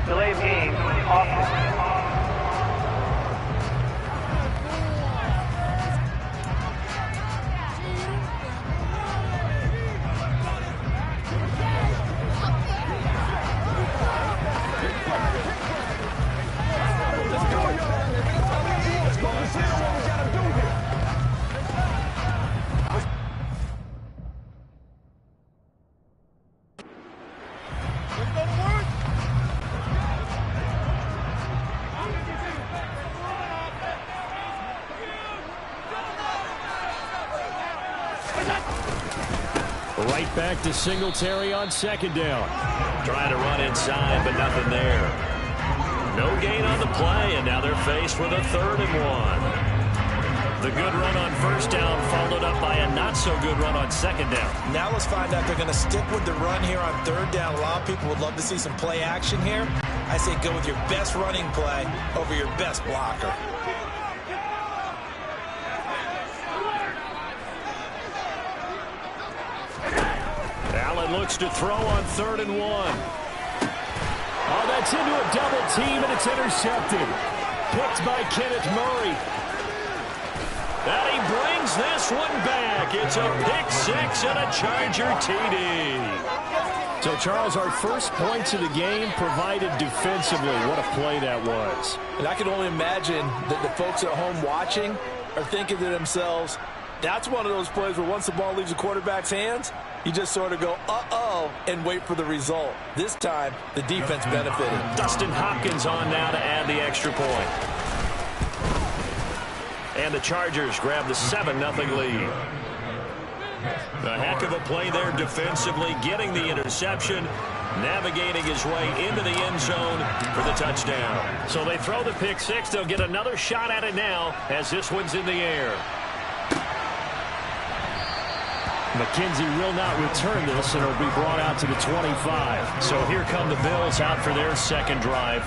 Delay of game, offense. Right back to Singletary on second down. Trying to run inside, but nothing there. No gain on the play, and now they're faced with a 3rd and 1. The good run on first down followed up by a not-so-good run on second down. Now let's find out they're going to stick with the run here on 3rd down. A lot of people would love to see some play action here. I say go with your best running play over your best blocker. Allen looks to throw on 3rd and 1. Oh, that's into a double team, and it's intercepted. Picked by Kenneth Murray. And he brings this one back. It's a pick 6 and a Charger TD. So, Charles, our first points of the game provided defensively. What a play that was. And I can only imagine that the folks at home watching are thinking to themselves, that's one of those plays where once the ball leaves the quarterback's hands, you just sort of go, uh-oh, and wait for the result. This time, the defense benefited. Dustin Hopkins on now to add the extra point. And the Chargers grab the 7-0 lead. A heck of a play there defensively, getting the interception, navigating his way into the end zone for the touchdown. So they throw the pick 6. They'll get another shot at it now as this one's in the air. McKenzie will not return this, and it'll be brought out to the 25. So here come the Bills out for their second drive.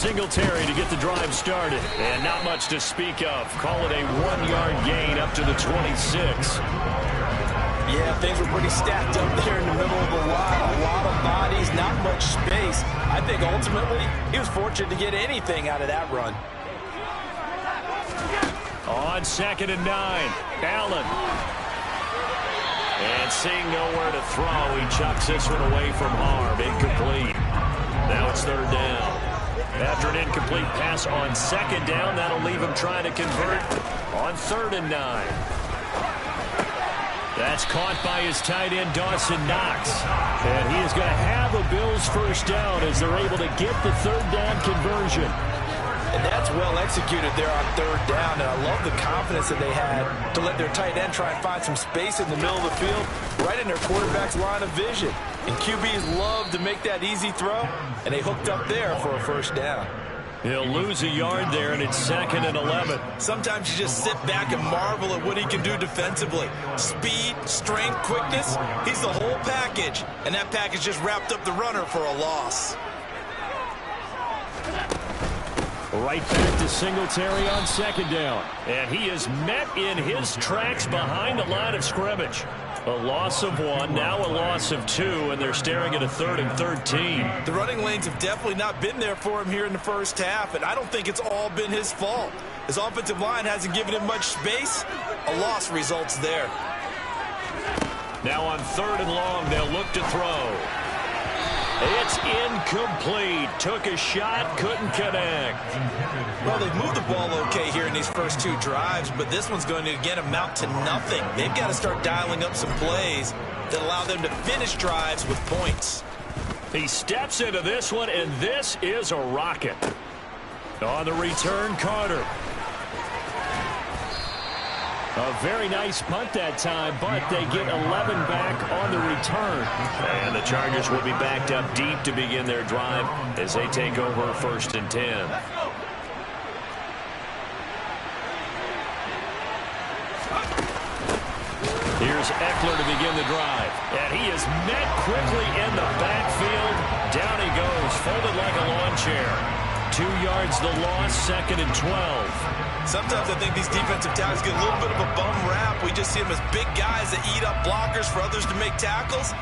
Singletary to get the drive started. And not much to speak of. Call it a 1-yard gain up to the 26. Yeah, things were pretty stacked up there in the middle of the line. A lot of bodies, not much space. I think ultimately he was fortunate to get anything out of that run. On 2nd and 9, Allen. And seeing nowhere to throw, he chucks this one away from arm. Incomplete. Now it's 3rd down. After an incomplete pass on 2nd down, that'll leave him trying to convert on 3rd and 9. That's caught by his tight end, Dawson Knox. And he is going to have a Bills first down as they're able to get the 3rd down conversion. And that's well executed there on 3rd down. And I love the confidence that they had to let their tight end try and find some space in the middle of the field, right in their quarterback's line of vision. And QBs love to make that easy throw, and they hooked up there for a first down. He'll lose a yard there, and it's 2nd and 11. Sometimes you just sit back and marvel at what he can do defensively. Speed, strength, quickness, he's the whole package. And that package just wrapped up the runner for a loss. Right back to Singletary on 2nd down. And he is met in his tracks behind the line of scrimmage. A loss of 1, now a loss of 2, and they're staring at a 3rd and 13. The running lanes have definitely not been there for him here in the first half, and I don't think it's all been his fault. His offensive line hasn't given him much space. A loss results there. Now on 3rd and long, they'll look to throw. It's incomplete. Took a shot, couldn't connect. Well, they've moved the ball okay here in these first 2 drives, but this one's going to, again, amount to nothing. They've got to start dialing up some plays that allow them to finish drives with points. He steps into this one, and this is a rocket. On the return, Carter. A very nice punt that time, but they get 11 back on the return. And the Chargers will be backed up deep to begin their drive as they take over 1st and 10. Here's Eckler to begin the drive. And he is met quickly in the backfield. Down he goes, folded like a lawn chair. 2 yards the loss, 2nd and 12. Sometimes I think these defensive tackles get a little bit of a bum rap. We just see them as big guys that eat up blockers for others to make tackles.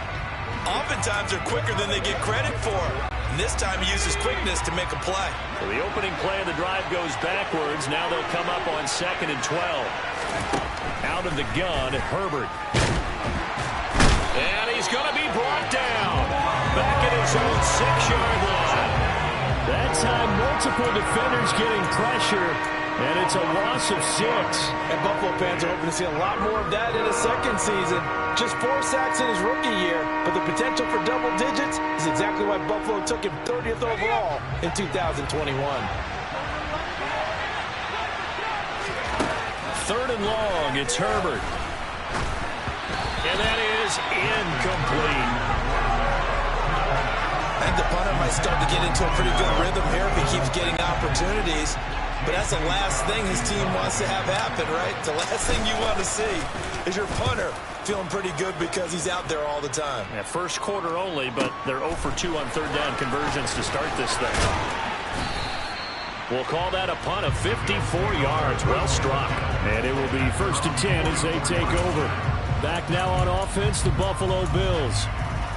Oftentimes they're quicker than they get credit for. And this time he uses quickness to make a play. So the opening play of the drive goes backwards. Now they'll come up on 2nd and 12. Out of the gun, Herbert. And he's going to be brought down. Back at his own 6-yard line. That time, multiple defenders getting pressure, and it's a loss of 6. And Buffalo fans are hoping to see a lot more of that in his second season. Just 4 sacks in his rookie year, but the potential for double digits is exactly why Buffalo took him 30th overall in 2021. 3rd and long, it's Herbert. And that is incomplete. I think the punter might start to get into a pretty good rhythm here if he keeps getting opportunities. But that's the last thing his team wants to have happen, right? The last thing you want to see is your punter feeling pretty good because he's out there all the time. Yeah, first quarter only, but they're 0 for 2 on 3rd down conversions to start this thing. We'll call that a punt of 54 yards. Well struck. And it will be 1st and 10 as they take over. Back now on offense, the Buffalo Bills.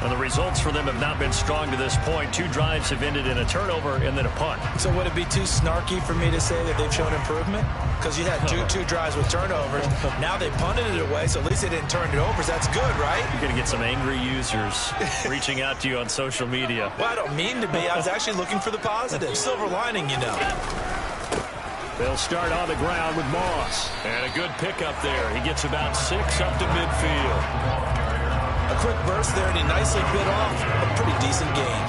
And the results for them have not been strong to this point. 2 drives have ended in a turnover and then a punt. So would it be too snarky for me to say that they've shown improvement? Because you had two drives with turnovers. Now they punted it away, so at least they didn't turn it over. So that's good, right? You're going to get some angry users reaching out to you on social media. Well, I don't mean to be. I was actually looking for the positive. Silver lining, you know. They'll start on the ground with Moss. And a good pickup there. He gets about 6 up to midfield. A quick burst there, and he nicely bit off a pretty decent gain.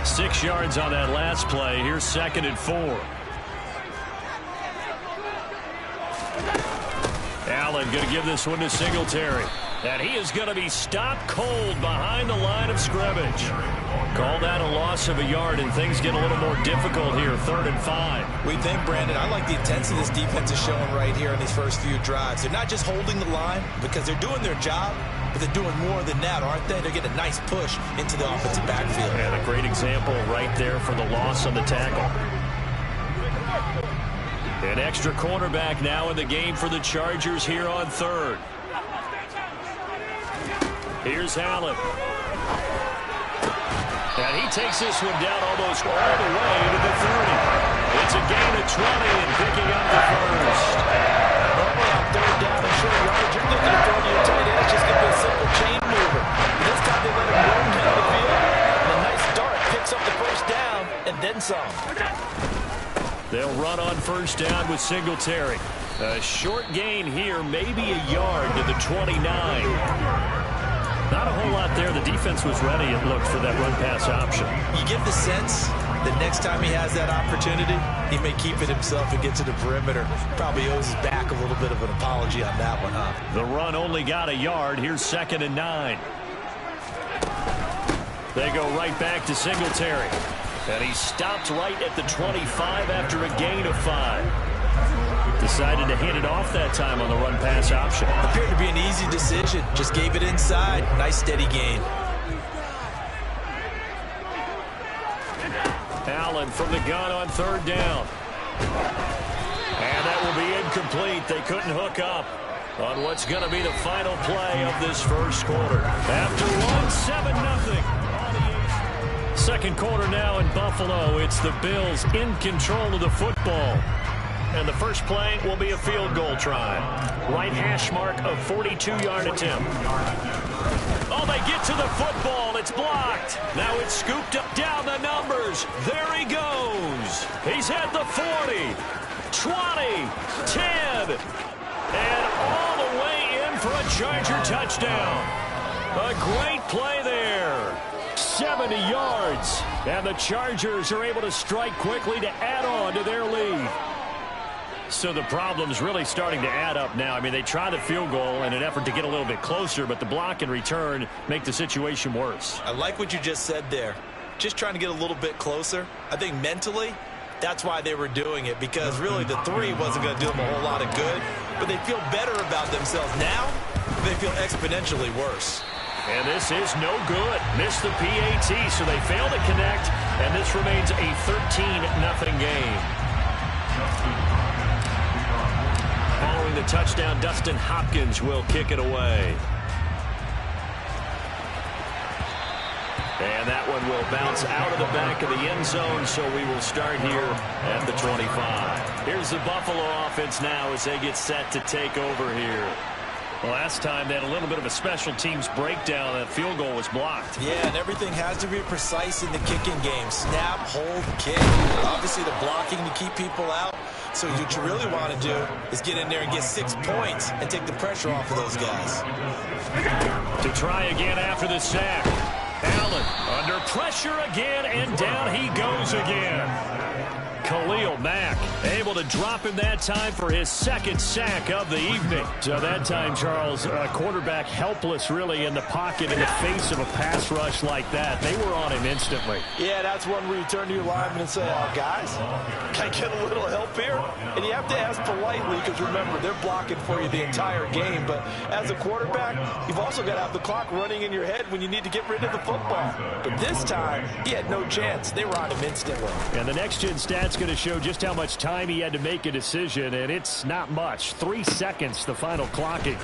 Six yards on that last play. Here's 2nd and 4. Allen going to give this one to Singletary. And he is going to be stopped cold behind the line of scrimmage. Call that a loss of a yard, and things get a little more difficult here. 3rd and 5. We think, Brandon, I like the intensity this defense is showing right here in these first few drives. They're not just holding the line because they're doing their job, but they're doing more than that, aren't they? They're getting a nice push into the offensive backfield. And a great example right there for the loss on the tackle. An extra cornerback now in the game for the Chargers here on 3rd. Here's Allen. And he takes this one down almost all the way to the 30. It's a gain of 20 and picking up the first. Normally on 3rd down and short yardage, you're looking to throw to your tight end. It's just going to be a simple chain mover. This time they let him roam down the field. And a nice dart picks up the first down and then some. They'll run on 1st down with Singletary. A short gain here, maybe a yard to the 29. Not a whole lot there. The defense was ready, it looked, for that run-pass option. You get the sense that next time he has that opportunity, he may keep it himself and get to the perimeter. Probably owes his back a little bit of an apology on that one, huh? The run only got a yard. Here's 2nd and 9. They go right back to Singletary. And he stopped right at the 25 after a gain of 5. Decided to hand it off that time on the run-pass option. Appeared to be an easy decision. Just gave it inside. Nice, steady gain. Allen from the gun on 3rd down. And that will be incomplete. They couldn't hook up on what's going to be the final play of this first quarter. After one, 7-0. Second quarter now in Buffalo. It's the Bills in control of the football. And the first play will be a field goal try. Right hash mark of 42-yard attempt. Oh, they get to the football. It's blocked. Now it's scooped up down the numbers. There he goes. He's at the 40, 20, 10, and all the way in for a Charger touchdown. A great play there. 70 yards. And the Chargers are able to strike quickly to add on to their lead. So the problem's really starting to add up now. I mean, they tried a field goal in an effort to get a little bit closer, but the block and return make the situation worse. I like what you just said there. just trying to get a little bit closer. I think mentally, that's why they were doing it, because really the three wasn't going to do them a whole lot of good. But they feel better about themselves now. They feel exponentially worse. And this is no good. Missed the PAT, so they fail to connect, and this remains a 13-0 game. Following the touchdown, Dustin Hopkins will kick it away. And that one will bounce out of the back of the end zone, so we will start here at the 25. Here's the Buffalo offense now as they get set to take over here. Last time they had a little bit of a special teams breakdown. That field goal was blocked. Yeah, and everything has to be precise in the kicking game. Snap, hold, kick. Obviously the blocking to keep people out. So what you really want to do is get in there and get 6 points and take the pressure off of those guys. To try again after the sack. Allen under pressure again, and down he goes again. Khalil Mack able to drop him that time for his second sack of the evening. So that time, Charles, quarterback helpless really in the pocket in the face of a pass rush like that. They were on him instantly. Yeah, that's one where you turn to your lineman and say, oh, guys, can I get a little help here? And you have to ask politely because, remember, they're blocking for you the entire game. But as a quarterback, you've also got to have the clock running in your head when you need to get rid of the football. But this time, he had no chance. They were on him instantly. And the next-gen stats going to show just how much time he had to make a decision, and it's not much. 3 seconds, the final clocking.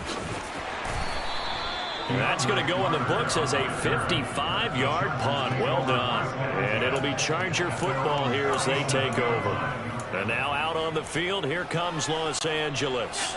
And that's going to go in the books as a 55-yard punt. Well done. And it'll be Charger football here as they take over. And now out on the field, here comes Los Angeles.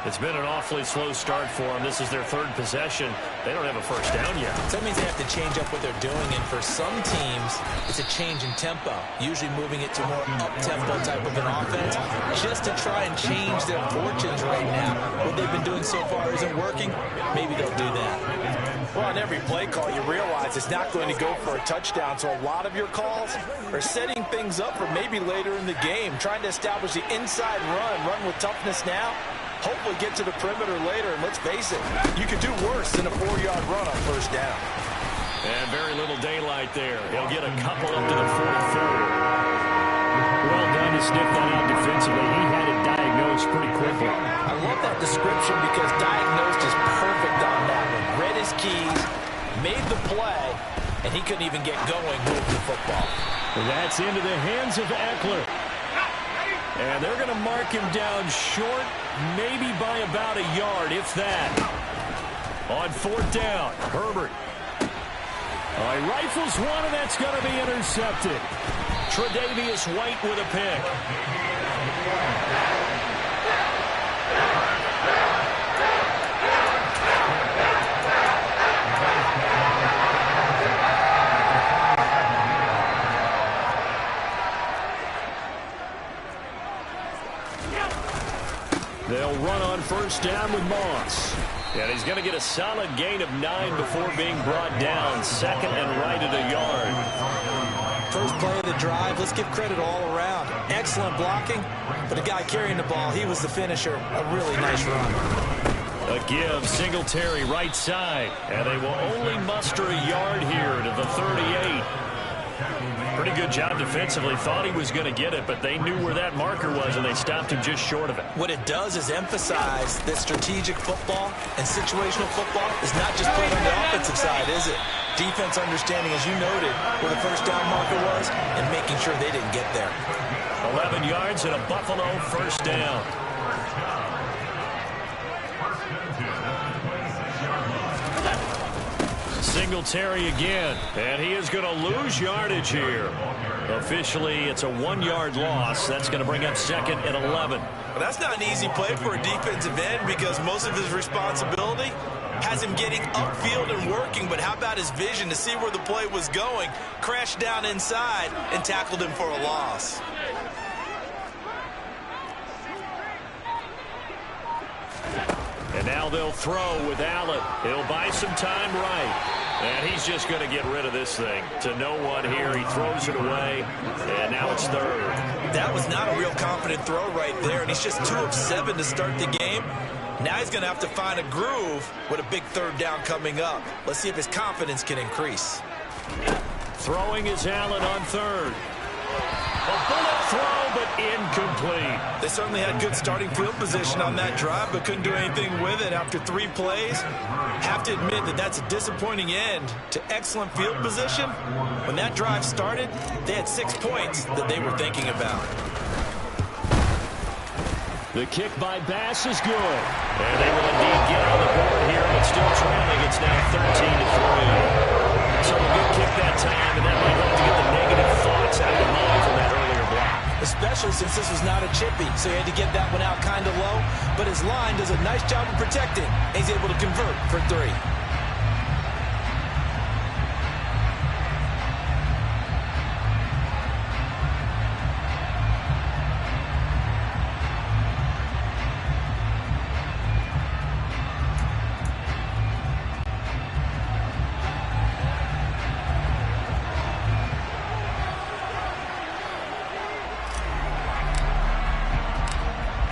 It's been an awfully slow start for them. This is their third possession. They don't have a first down yet. So that means they have to change up what they're doing, and for some teams, it's a change in tempo, usually moving it to more up-tempo type of an offense, just to try and change their fortunes right now. What they've been doing so far isn't working. Maybe they'll do that. Well, on every play call, you realize it's not going to go for a touchdown, so a lot of your calls are setting things up for maybe later in the game, trying to establish the inside run with toughness now. Hopefully get to the perimeter later, and let's face it, you could do worse than a 4-yard run on first down. And very little daylight there. He'll get a couple up to the 44. Well done to sniff that out defensively. He had it diagnosed pretty quickly. I love that description because diagnosed is perfect on that one. Read his keys, made the play, and he couldn't even get going moving the football. And that's into the hands of Eckler. And they're going to mark him down short, maybe by about a yard, if that. On fourth down, Herbert. He rifles one, and that's going to be intercepted. Tre'Davious White with a pick. They'll run on first down with Moss. And he's going to get a solid gain of 9 before being brought down. Second and right at a yard. First play of the drive, let's give credit all around. Excellent blocking, but the guy carrying the ball, he was the finisher. A really nice run. A give, Singletary right side. And they will only muster a yard here to the 38. Pretty good job defensively. Thought he was going to get it, but they knew where that marker was, and they stopped him just short of it. What it does is emphasize that strategic football and situational football is not just played on the offensive side, is it? Defense understanding, as you noted, where the first down marker was and making sure they didn't get there. 11 yards and a Buffalo first down. Singletary again, and he is going to lose yardage here. Officially, it's a 1-yard loss. That's going to bring up second and 11. Well, that's not an easy play for a defensive end because most of his responsibility has him getting upfield and working, but how about his vision to see where the play was going, crashed down inside, and tackled him for a loss. And now they'll throw with Allen. He'll buy some time right. And he's just going to get rid of this thing. To no one here. He throws it away. And now it's third. That was not a real confident throw right there. And he's just 2 of 7 to start the game. Now he's going to have to find a groove with a big third down coming up. Let's see if his confidence can increase. Throwing is Allen on third. A bullet throw, but incomplete. They certainly had good starting field position on that drive, but couldn't do anything with it after 3 plays. Have to admit that that's a disappointing end to excellent field position. When that drive started, they had 6 points that they were thinking about. The kick by Bass is good. And they will indeed get on the board here, but still trailing. It's now 13-3. So a good kick that time, and that might help to get the negative thoughts out of the mind from that earlier block. Especially since this was not a chippy, so he had to get that one out kind of low. But his line does a nice job of protecting. He's able to convert for 3.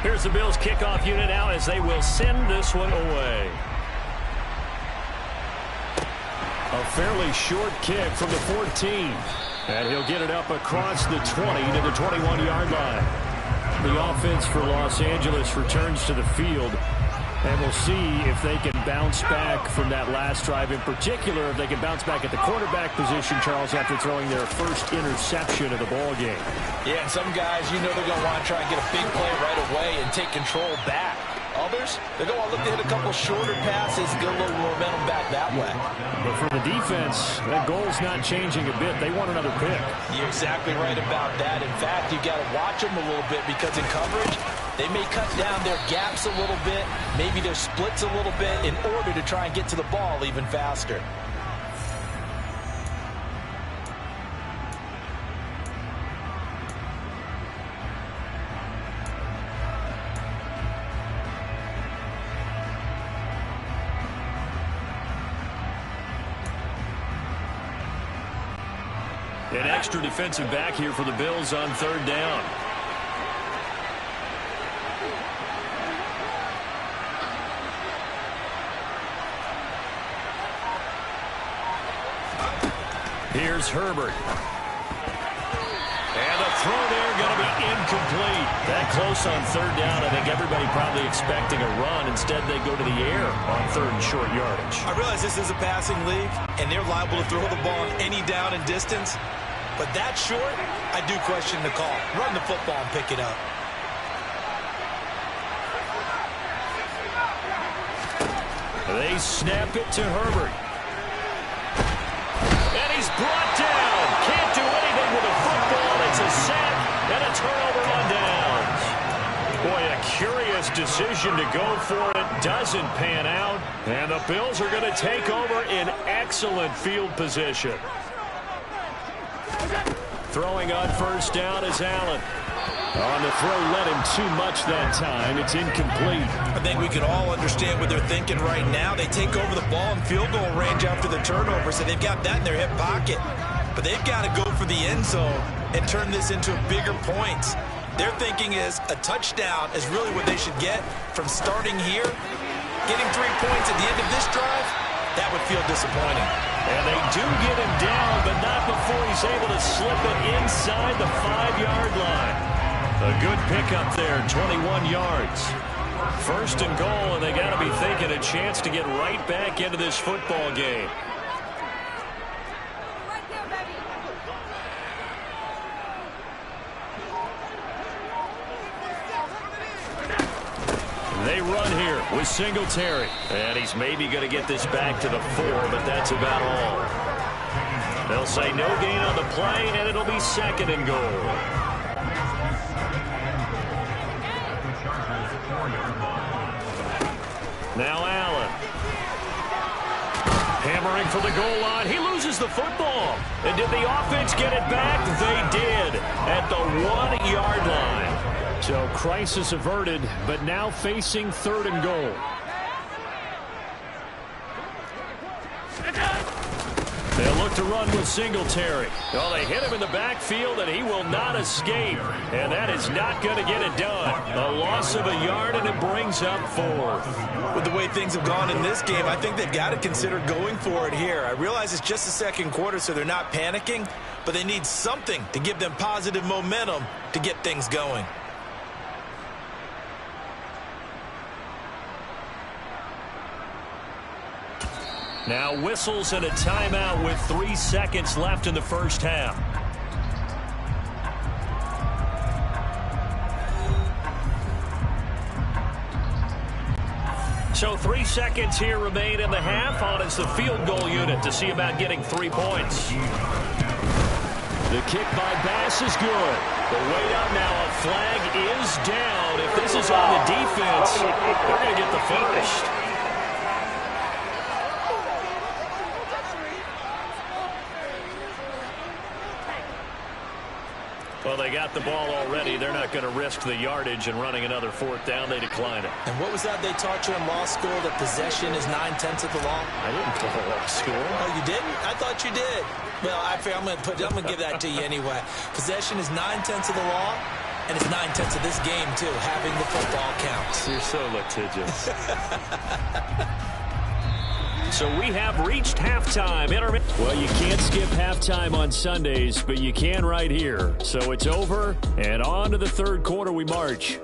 Here's the Bills kickoff unit now as they will send this one away. A fairly short kick from the 14. And he'll get it up across the 20 to the 21-yard line. The offense for Los Angeles returns to the field. And we'll see if they can bounce back from that last drive. In particular, if they can bounce back at the quarterback position, Charles, after throwing their first interception of the ball game. Yeah, and some guys, you know they're going to want to try and get a big play right away and take control back. Others, they're going to look to hit a couple shorter passes and get a little momentum back that way. But for the defense, that goal's not changing a bit. They want another pick. You're exactly right about that. In fact, you've got to watch them a little bit because in coverage, they may cut down their gaps a little bit, maybe their splits a little bit in order to try and get to the ball even faster. An extra defensive back here for the Bills on third down. Here's Herbert. And a throw there going to be incomplete. That close on third down. I think everybody probably expecting a run. Instead, they go to the air on third and short yardage. I realize this is a passing league, and they're liable to throw the ball on any down and distance. But that short, I do question the call. Run the football and pick it up. They snap it to Herbert. And he's brought down. Can't do anything with the football. It's a sack and a turnover on downs. Boy, a curious decision to go for it. Doesn't pan out. And the Bills are going to take over in excellent field position. Throwing on first down is Allen. On the throw, led him too much that time. It's incomplete. I think we can all understand what they're thinking right now. They take over the ball in field goal range after the turnover, so they've got that in their hip pocket. But they've got to go for the end zone and turn this into bigger points. Their thinking is a touchdown is really what they should get from starting here. Getting 3 points at the end of this drive, that would feel disappointing. And they do get him down, but not before he's able to slip it inside the 5-yard line. A good pickup there, 21 yards. First and goal, and they got to be thinking a chance to get right back into this football game. They run here with Singletary. And he's maybe going to get this back to the 4, but that's about all. They'll say no gain on the play, and it'll be second and goal. Now Allen. Hammering for the goal line. He loses the football. And did the offense get it back? They did at the 1-yard line. So crisis averted, but now facing third and goal. They'll look look to run with Singletary. Well, they hit him in the backfield, and he will not escape. And that is not going to get it done. A loss of a yard, and it brings up 4th. With the way things have gone in this game, I think they've got to consider going for it here. I realize it's just the second quarter, so they're not panicking, but they need something to give them positive momentum to get things going. Now whistles and a timeout with 3 seconds left in the first half. So 3 seconds here remain in the half. On is the field goal unit to see about getting 3 points. The kick by Bass is good. The wait up now, a flag is down. If this is on the defense, they're going to get the first. Well, they got the ball already. They're not going to risk the yardage and running another 4th down. They decline it. And what was that they taught you in law school, that possession is 9/10 of the law? I didn't go to law school. Oh, you didn't? I thought you did. Well, I'm going to give that to you anyway. Possession is 9/10 of the law, and it's 9/10 of this game, too. Having the football counts. You're so litigious. So we have reached halftime. Well, you can't skip halftime on Sundays, but you can right here. So it's over, and on to the 3rd quarter we march.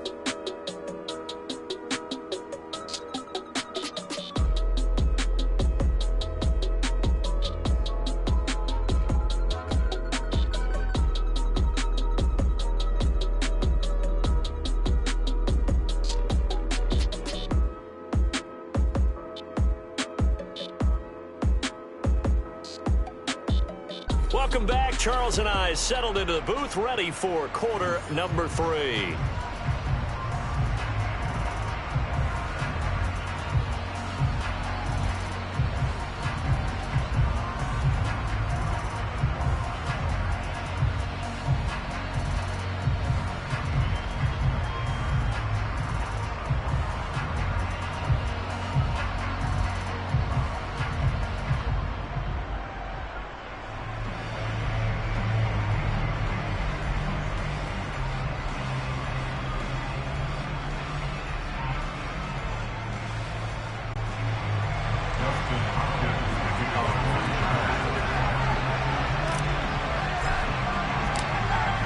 Welcome back. Charles and I settled into the booth, ready for quarter number 3.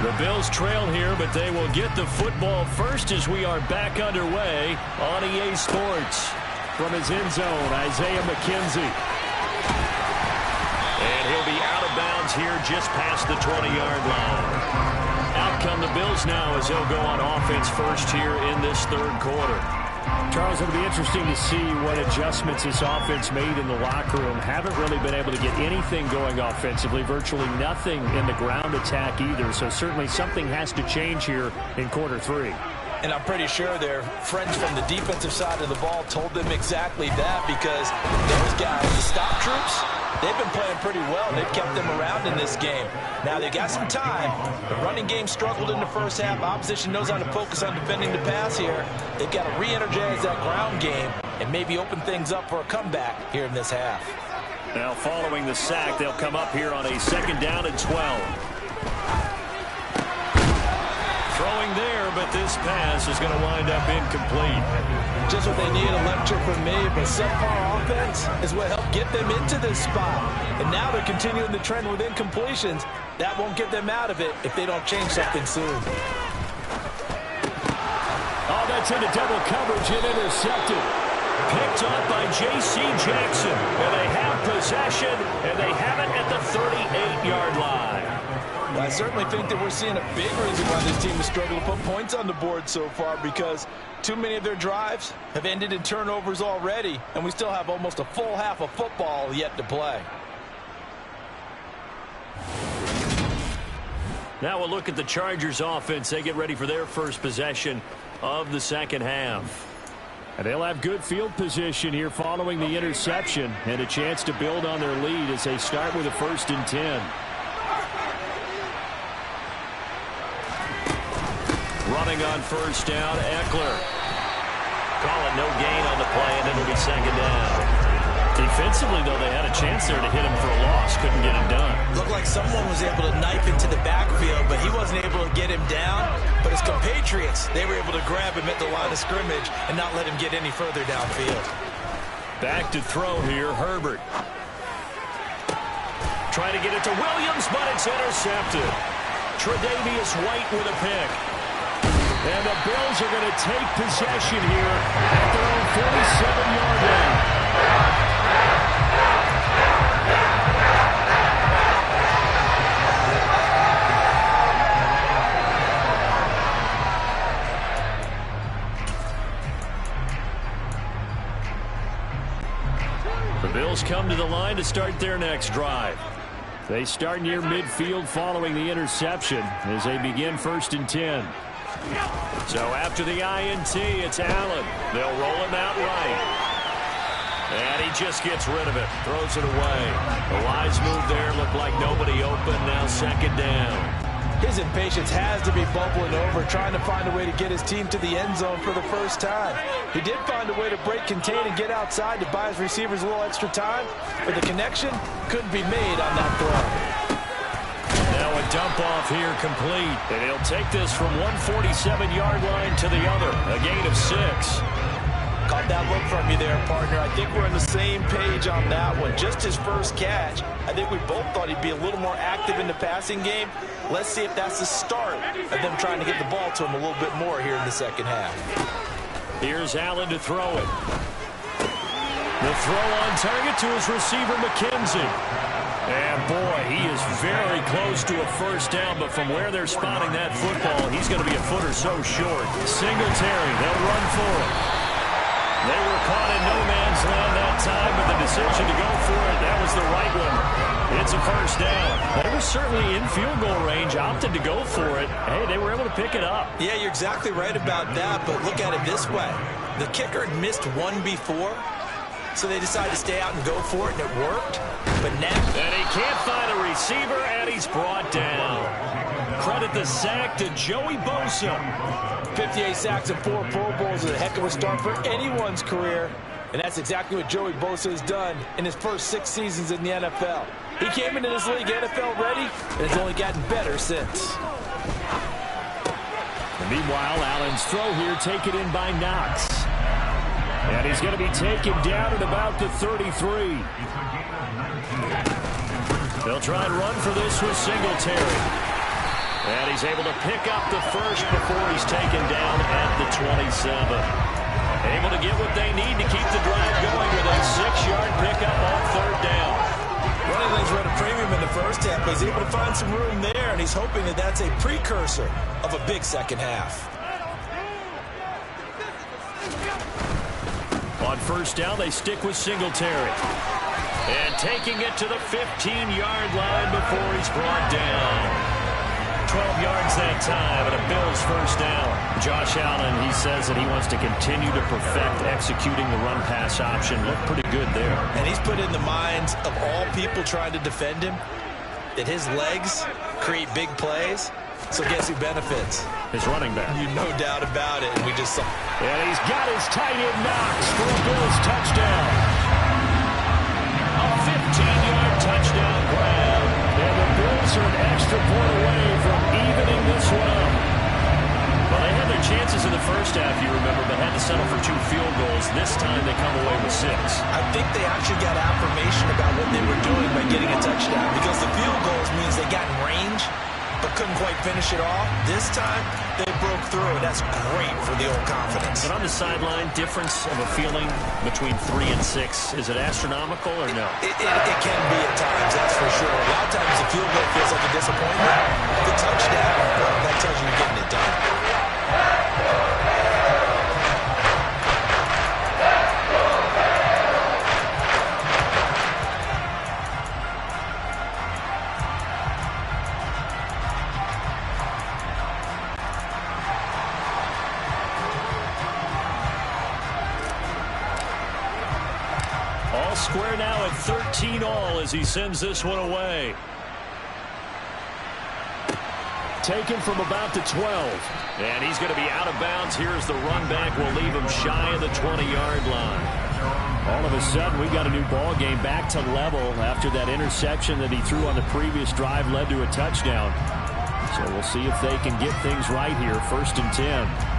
The Bills trail here, but they will get the football first as we are back underway on EA Sports. From his end zone, Isaiah McKenzie. And he'll be out of bounds here just past the 20-yard line. Out come the Bills now as they'll go on offense first here in this 3rd quarter. Charles, it'll be interesting to see what adjustments this offense made in the locker room. Haven't really been able to get anything going offensively, virtually nothing in the ground attack either. So certainly something has to change here in quarter 3. And I'm pretty sure their friends from the defensive side of the ball told them exactly that, because those guys, the stop troops, they've been playing pretty well. They've kept them around in this game. Now, they got some time. The running game struggled in the first half. Opposition knows how to focus on defending the pass here. They've got to re-energize that ground game and maybe open things up for a comeback here in this half. Now, following the sack, they'll come up here on a 2nd down and 12. Throwing there, but this pass is going to wind up incomplete. Just what they need, a lecture from me, but subpar offense is what helped get them into this spot. And now they're continuing the trend with incompletions. That won't get them out of it if they don't change something soon. Oh, that's into double coverage and intercepted. Picked up by J.C. Jackson. And they have possession, and they have it at the 38-yard line. Well, I certainly think that we're seeing a big reason why this team has struggled to put points on the board so far, because too many of their drives have ended in turnovers already, and we still have almost a full half of football yet to play. Now we'll look at the Chargers offense. They get ready for their first possession of the 2nd half. And they'll have good field position here following the interception and a chance to build on their lead as they start with a 1st and 10. Running on 1st down, Eckler. Call it no gain on the play, and it'll be 2nd down. Defensively, though, they had a chance there to hit him for a loss. Couldn't get it done. Looked like someone was able to knife into the backfield, but he wasn't able to get him down. But his compatriots, they were able to grab him at the line of scrimmage and not let him get any further downfield. Back to throw here, Herbert. Trying to get it to Williams, but it's intercepted. Tre'Davious White with a pick. And the Bills are going to take possession here at their own 47-yard line. The Bills come to the line to start their next drive. They start near midfield following the interception as they begin 1st and 10. So after the INT, it's Allen. They'll roll him out right. And he just gets rid of it. Throws it away. A wise move there. Looked like nobody open. Now 2nd down. His impatience has to be bubbling over, trying to find a way to get his team to the end zone for the first time. He did find a way to break contain and get outside to buy his receivers a little extra time, but the connection couldn't be made on that throw. Now a dump off here complete, and he'll take this from 147-yard line to the other, a gain of 6. Caught that look from you there, partner. I think we're on the same page on that one. Just his first catch. I think we both thought he'd be a little more active in the passing game. Let's see if that's the start of them trying to get the ball to him a little bit more here in the second half. Here's Allen to throw it. The throw on target to his receiver, McKenzie. And boy, he is very close to a first down, but from where they're spotting that football, he's going to be a foot or so short. Singletary, they'll run for it. They were caught in no man's land that time, but the decision to go for it, that was the right one. It's a first down. They were certainly in field goal range, opted to go for it. Hey, they were able to pick it up. Yeah, you're exactly right about that, but look at it this way. The kicker had missed one before, so they decided to stay out and go for it, and it worked. But now... And he can't find a receiver, and he's brought down. Credit the sack to Joey Bosa. 58 sacks and 4 Pro Bowls is a heck of a start for anyone's career. And that's exactly what Joey Bosa has done in his first 6 seasons in the NFL. He came into this league NFL ready, and it's only gotten better since. And meanwhile, Allen's throw here taken in by Knox. And he's going to be taken down at about the 33. They'll try and run for this with Singletary. And he's able to pick up the first before he's taken down at the 27. Able to get what they need to keep the drive going with a 6-yard pickup on 3rd down. Running lanes were at a premium in the first half, but he's able to find some room there, and he's hoping that that's a precursor of a big second half. On 1st down, they stick with Singletary. And taking it to the 15-yard line before he's brought down. 12 yards that time, and a Bills first down. Josh Allen, he says that he wants to continue to perfect executing the run-pass option. Looked pretty good there. And he's put in the minds of all people trying to defend him that his legs create big plays. So guess who benefits? His running back. You no doubt about it. We just saw. And he's got his tight end Knox for a Bills touchdown. A 15-yard touchdown grab. And the Bills are an extra point away from evening this one up. Well, they had their chances in the first half, you remember, but had to settle for 2 field goals. This time they come away with 6. I think they actually got affirmation about what they were doing by getting a touchdown, because the field goals means they got in range but couldn't quite finish it off. This time, they broke through, and that's great for the old confidence. But on the sideline, difference of a feeling between 3 and 6, is it astronomical or no? It can be at times, that's for sure. A lot of times the field goal feels like a disappointment. The touchdown, well, that tells you you're getting it done. Square now at 13 all as he sends this one away. Taken from about the 12. And he's going to be out of bounds. Here's the run back. We'll leave him shy of the 20-yard line. All of a sudden, we got a new ball game back to level after that interception that he threw on the previous drive led to a touchdown. So we'll see if they can get things right here. 1st and 10.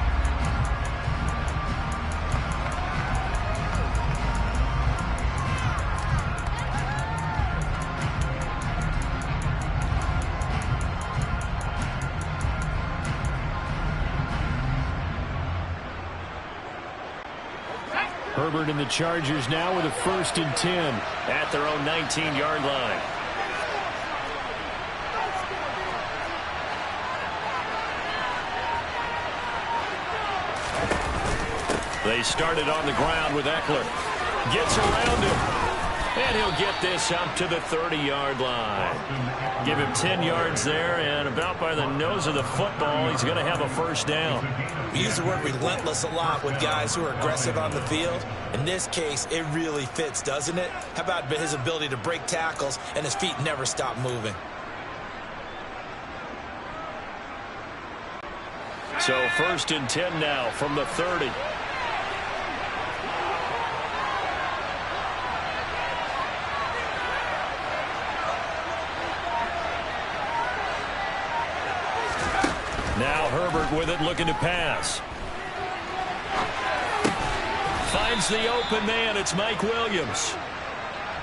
Herbert and the Chargers now with a 1st and 10 at their own 19-yard line. They started on the ground with Eckler. Gets around him. And he'll get this up to the 30-yard line. Give him 10 yards there, and about by the nose of the football, he's going to have a 1st down. We use the word relentless a lot with guys who are aggressive on the field. In this case, it really fits, doesn't it? How about his ability to break tackles and his feet never stop moving? So 1st and 10 now from the 30. Now Herbert with it, looking to pass. Finds the open man. It's Mike Williams.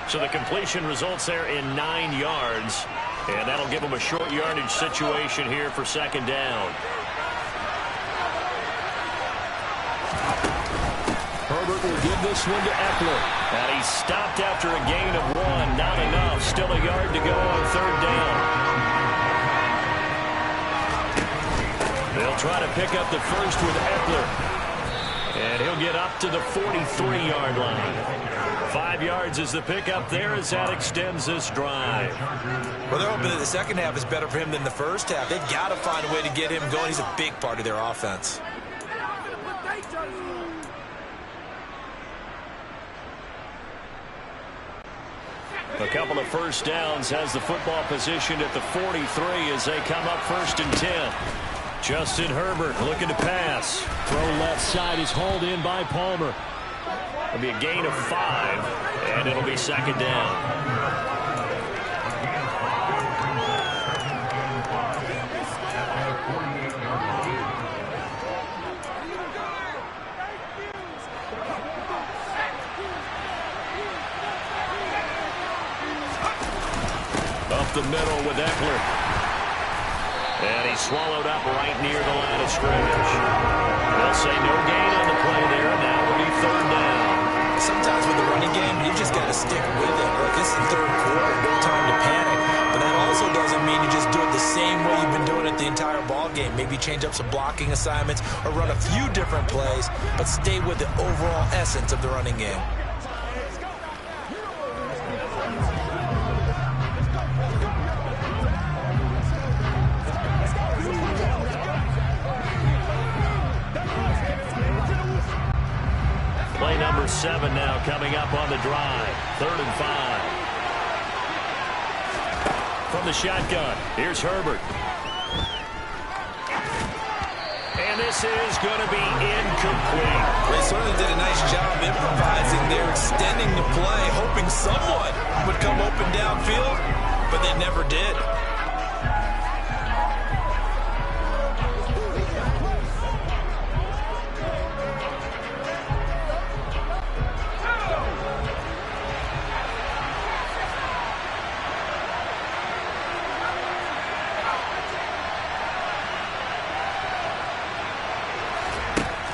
So the completion results there in 9 yards. And that'll give him a short yardage situation here for 2nd down. Herbert will give this one to Eckler. And he's stopped after a gain of 1. Not enough. Still a yard to go on 3rd down. They'll try to pick up the 1st with Eckler. And he'll get up to the 43-yard line. 5 yards is the pickup there as that extends this drive. Well, they're hoping that the second half is better for him than the first half. They've got to find a way to get him going. He's a big part of their offense. A couple of 1st downs has the football positioned at the 43 as they come up 1st and 10. Justin Herbert looking to pass. Throw left side is hauled in by Palmer. It'll be a gain of 5, and it'll be 2nd down. Up the middle with Eckler. And he's swallowed up right near the line of scrimmage. They'll say no gain on the play there, and now it'll be 3rd down. Sometimes with the running game, you just got to stick with it. Look, this is the 3rd quarter, no time to panic. But that also doesn't mean you just do it the same way you've been doing it the entire ball game. Maybe change up some blocking assignments or run a few different plays, but stay with the overall essence of the running game. Play number 7 now coming up on the drive. 3rd and 5. From the shotgun, here's Herbert. And this is going to be incomplete. They certainly did a nice job improvising there, extending the play, hoping someone would come open downfield, but they never did.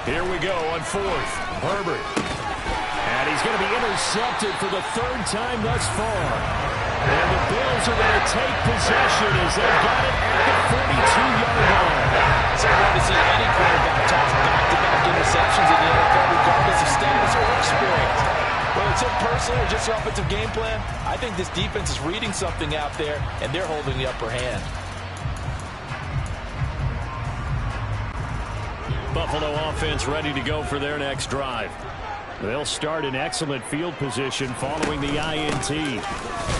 Here we go on 4th. Herbert. And he's going to be intercepted for the 3rd time thus far. And the Bills are going to take possession as they've got it at the 42-yard line. So hard to see any quarterback toss back-to-back interceptions in the NFL, regardless of status or experience. Whether it's him personally or just their offensive game plan, I think this defense is reading something out there, and they're holding the upper hand. Buffalo offense ready to go for their next drive. They'll start in excellent field position following the INT.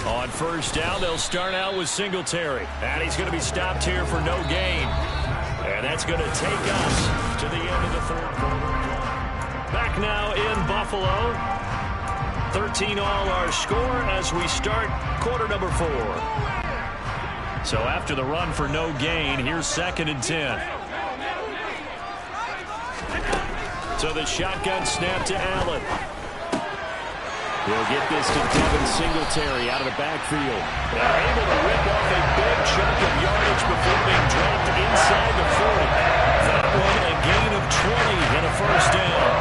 On 1st down, they'll start out with Singletary. And he's going to be stopped here for no gain. And that's going to take us to the end of the 3rd quarter. Back now in Buffalo. 13 all our score as we start quarter number 4. So after the run for no gain, here's 2nd and 10. So the shotgun snap to Allen. He'll get this to Devin Singletary out of the backfield. They're able to rip off a big chunk of yardage before being dropped inside the 40. That one a gain of 20 and a first down.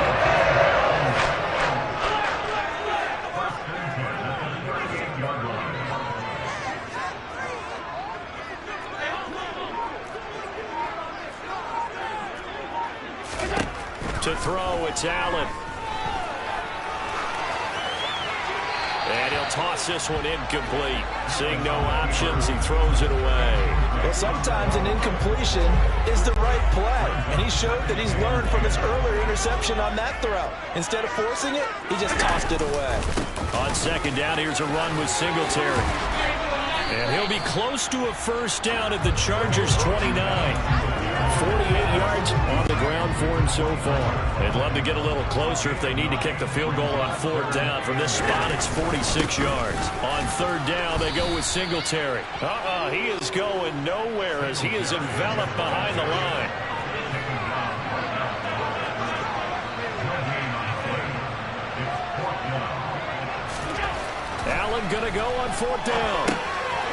To throw, it's Allen. And he'll toss this one incomplete. Seeing no options, he throws it away. Well, sometimes an incompletion is the right play. And he showed that he's learned from his earlier interception on that throw. Instead of forcing it, he just tossed it away. On 2nd down, here's a run with Singletary. And he'll be close to a first down at the Chargers' 29. 48 yards on the ground for him so far. They'd love to get a little closer if they need to kick the field goal on 4th down. From this spot, it's 46 yards. On 3rd down, they go with Singletary. He is going nowhere as he is enveloped behind the line. Allen going to go on 4th down.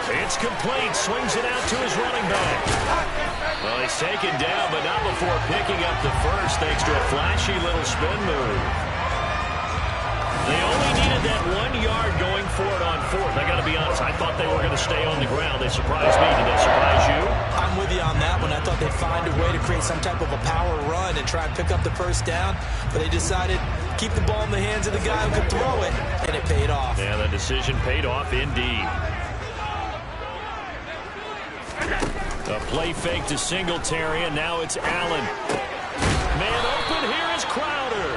It's complete. Swings it out to his running back. Well, he's taken down, but not before picking up the first, thanks to a flashy little spin move. They only needed that 1 yard going for it on 4th. I got to be honest, I thought they were going to stay on the ground. They surprised me. Did they surprise you? I'm with you on that one. I thought they'd find a way to create some type of a power run and try and pick up the first down, but they decided keep the ball in the hands of the guy who could throw it, and it paid off. Yeah, the decision paid off indeed. A play fake to Singletary, and now it's Allen. Man open, here is Crowder.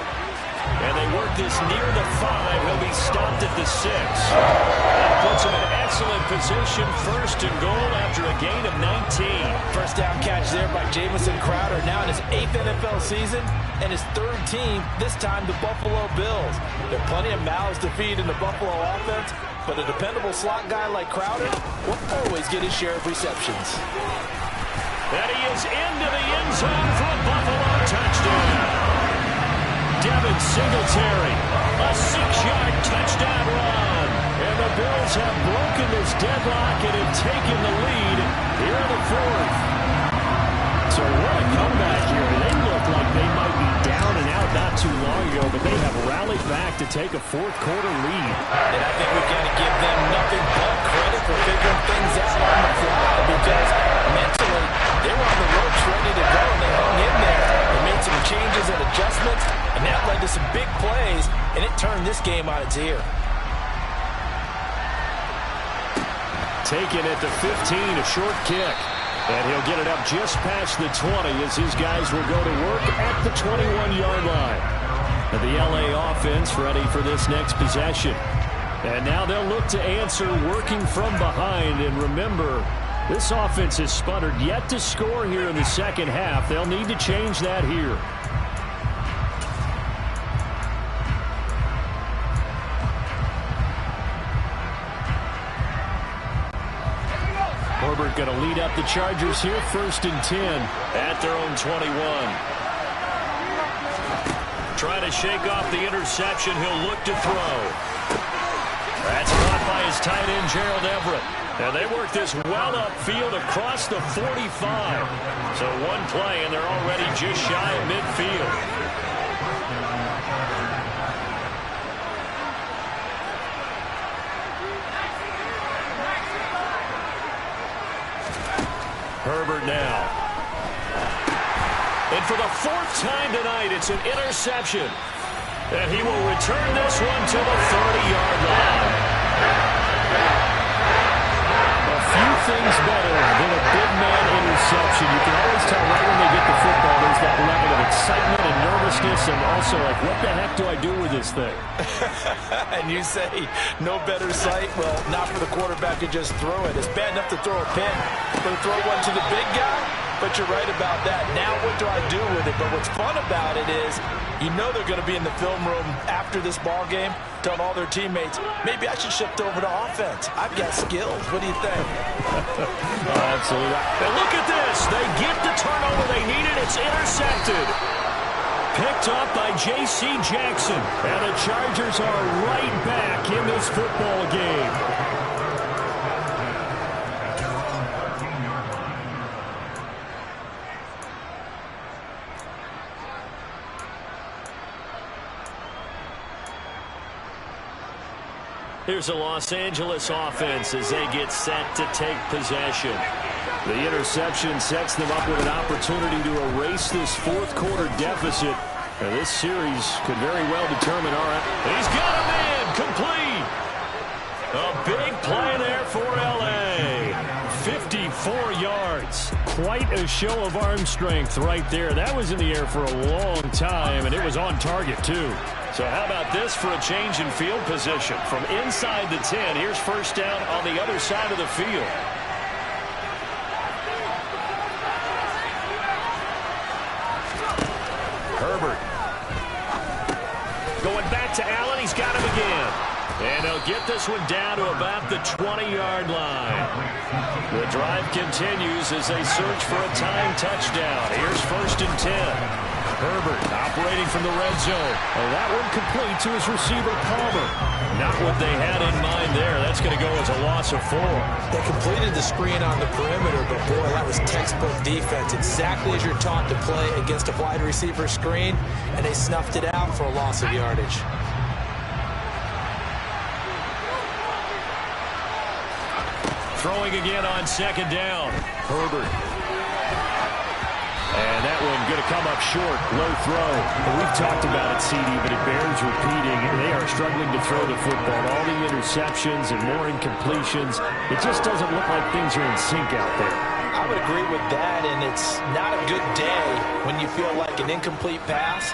And they work this near the 5. He'll be stopped at the 6. That puts him in excellent position, 1st and goal after a gain of 19. First down catch there by Jamison Crowder, now in his 8th NFL season, and his 3rd team, this time the Buffalo Bills. There are plenty of mouths to feed in the Buffalo offense, but a dependable slot guy like Crowder will always get his share of receptions. And he is into the end zone for a Buffalo touchdown. Devin Singletary, a 6-yard touchdown run. And the Bills have broken this deadlock and have taken the lead here in the 4th. So what a comeback here. They look like they might be down and out not too long ago, but they have rallied back to take a 4th quarter lead. And I think we've got to give them nothing but credit for figuring things out on the fly, because mentally they were on the ropes ready to go, and they hung in there. They made some changes and adjustments, and that led to some big plays, and it turned this game on its ear. Taken at the 15, a short kick. And he'll get it up just past the 20 as his guys will go to work at the 21-yard line. And the LA offense ready for this next possession. And now they'll look to answer working from behind. And remember, this offense has sputtered yet to score here in the 2nd half. They'll need to change that here. Herbert going to lead up the Chargers here, 1st and 10 at their own 21. Trying to shake off the interception. He'll look to throw. That's caught by his tight end, Gerald Everett. And they work this well upfield across the 45. So one play, and they're already just shy of midfield. Herbert now. And for the 4th time tonight, it's an interception. And he will return this one to the 30-yard line. A few things better than a big man interception. You can always tell right when they get the football, there's that level of excitement and nervousness, and also like, what the heck do I do with this thing? And you say, no better sight? Well, not for the quarterback to just throw it. It's bad enough to throw a pin, but to throw one to the big guy, but you're right about that. Now what do I do with it? But what's fun about it is you know they're going to be in the film room after this ball game telling all their teammates, maybe I should shift over to offense. I've got skills. What do you think? Absolutely. And look at this. They get the turnover they needed. It's intercepted. Picked up by J.C. Jackson. And the Chargers are right back in this football game. Here's a Los Angeles offense as they get set to take possession. The interception sets them up with an opportunity to erase this fourth quarter deficit. And this series could very well determine He's got a man complete. A big play there for L.A. 54 yards. Quite a show of arm strength right there. That was in the air for a long time, and it was on target, too. So how about this for a change in field position? From inside the 10, here's first down on the other side of the field. Herbert. Going back to Allen. He's got him again. And they'll get this one down to about the 20-yard line. The drive continues as they search for a tying touchdown. Here's first and 10. Herbert operating from the red zone. And that one complete to his receiver, Palmer. Not what they had in mind there. That's going to go as a loss of 4. They completed the screen on the perimeter, but boy, that was textbook defense. Exactly as you're taught to play against a wide receiver screen, and they snuffed it out for a loss of yardage. Throwing again on second down. Herbert. And that one going to come up short. Low throw. Well, we've talked about it, CD, but it bears repeating. They are struggling to throw the football. All the interceptions and more incompletions. It just doesn't look like things are in sync out there. I would agree with that, and it's not a good day when you feel like an incomplete pass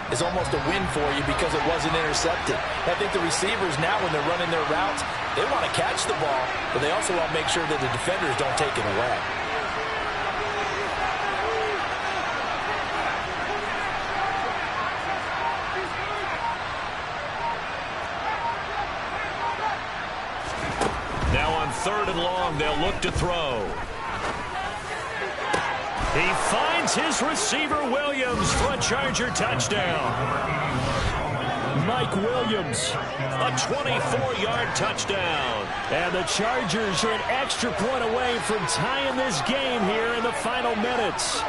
is almost a win for you because it wasn't intercepted. I think the receivers now, when they're running their routes, they want to catch the ball, but they also want to make sure that the defenders don't take it away. Now on third and long, they'll look to throw. He finds his receiver, Williams, for a Charger touchdown. Mike Williams, a 24-yard touchdown. And the Chargers are an extra point away from tying this game here in the final minutes.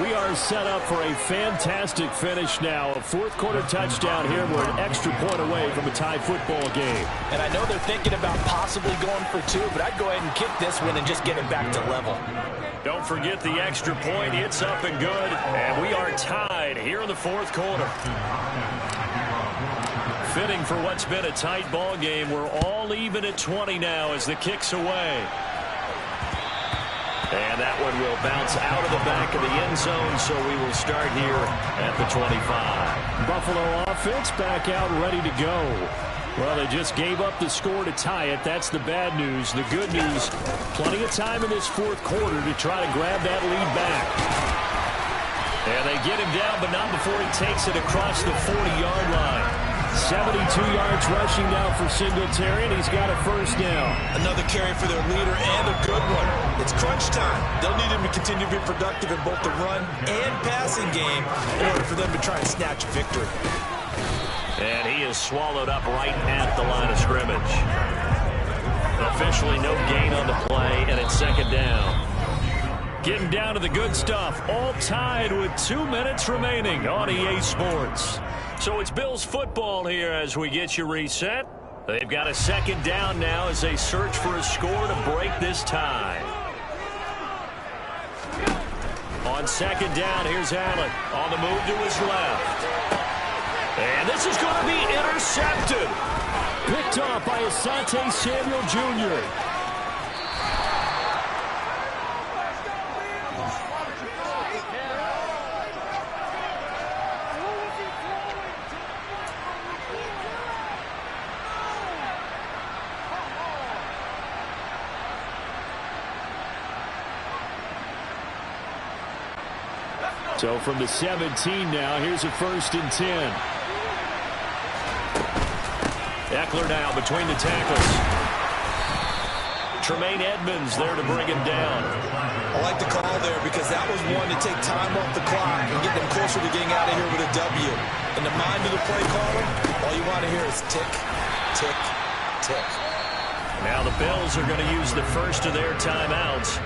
We are set up for a fantastic finish now. A fourth quarter touchdown here. We're an extra point away from a tie football game. And I know they're thinking about possibly going for 2, but I'd go ahead and kick this one and just get it back to level. Don't forget the extra point. It's up and good. And we are tied here in the fourth quarter. Fitting for what's been a tight ball game. We're all even at 20 now as the kick's away. And that one will bounce out of the back of the end zone, so we will start here at the 25. Buffalo offense back out ready to go. Well, they just gave up the score to tie it. That's the bad news. The good news, plenty of time in this fourth quarter to try to grab that lead back. And they get him down, but not before he takes it across the 40-yard line. 72 yards rushing now for Singletary, and he's got a first down. Another carry for their leader, and a good one. It's crunch time. They'll need him to continue to be productive in both the run and passing game in order for them to try and snatch a victory. And he is swallowed up right at the line of scrimmage. Officially no gain on the play, and it's second down. Getting down to the good stuff, all tied with 2 minutes remaining on EA Sports. So it's Bills football here as we get you reset. They've got a second down now as they search for a score to break this tie. On second down, here's Allen on the move to his left. And this is going to be intercepted. Picked off by Asante Samuel Jr. So from the 17 now, here's a 1st and 10. Eckler now between the tackles. Tremaine Edmonds there to bring him down. I like the call there because that was one to take time off the clock and get them closer to getting out of here with a W. In the mind of the play caller, all you want to hear is tick, tick, tick. Now the Bills are going to use the first of their timeouts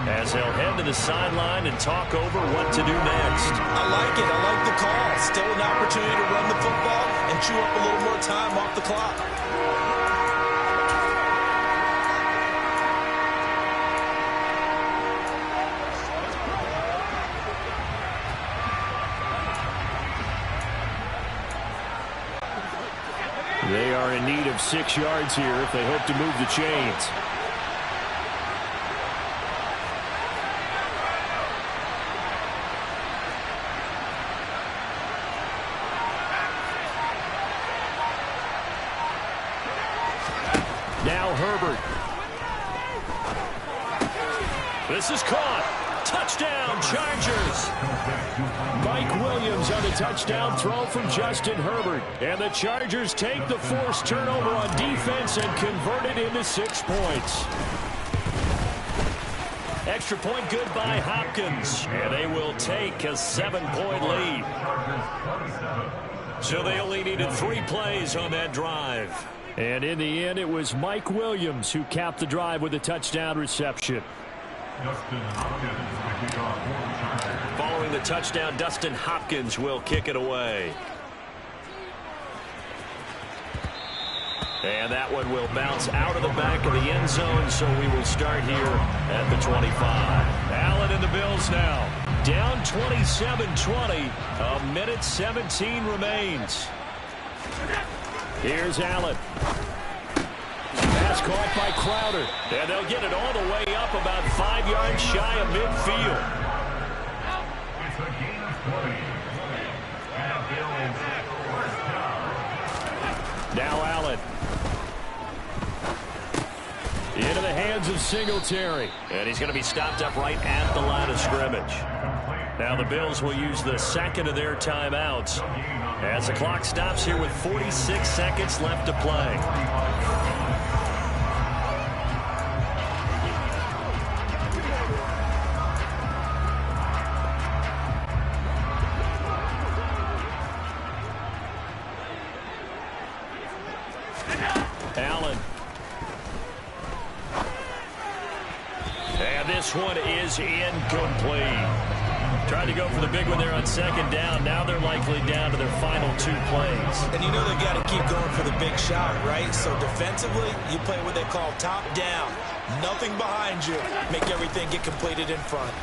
as they'll head to the sideline and talk over what to do next. I like it. I like the call. Still an opportunity to run the football and chew up a little more time off the clock. They are in need of 6 yards here if they hope to move the chains. Now Herbert. This is caught. Touchdown, Chargers. Mike Williams on the touchdown throw from Justin Herbert. And the Chargers take the forced turnover on defense and convert it into 6 points. Extra point good by Hopkins. And they will take a 7-point lead. So they only needed 3 plays on that drive. And in the end, it was Mike Williams who capped the drive with a touchdown reception. Following the touchdown, Dustin Hopkins will kick it away. And that one will bounce out of the back of the end zone, so we will start here at the 25. Allen and the Bills now. Down 27-20. A minute 17 remains. Here's Allen. Pass caught by Crowder. And they'll get it all the way up about 5 yards shy of midfield. Now Allen. Into the hands of Singletary. And he's going to be stopped up right at the line of scrimmage. Now the Bills will use the second of their timeouts as the clock stops here with 46 seconds left to play. Allen. And this one is incomplete. Tried to go for the big one there on second down. Now they're likely down to their final 2 plays. And you know they've got to keep going for the big shot, right? So defensively, you play what they call top down. Nothing behind you. Make everything get completed in front.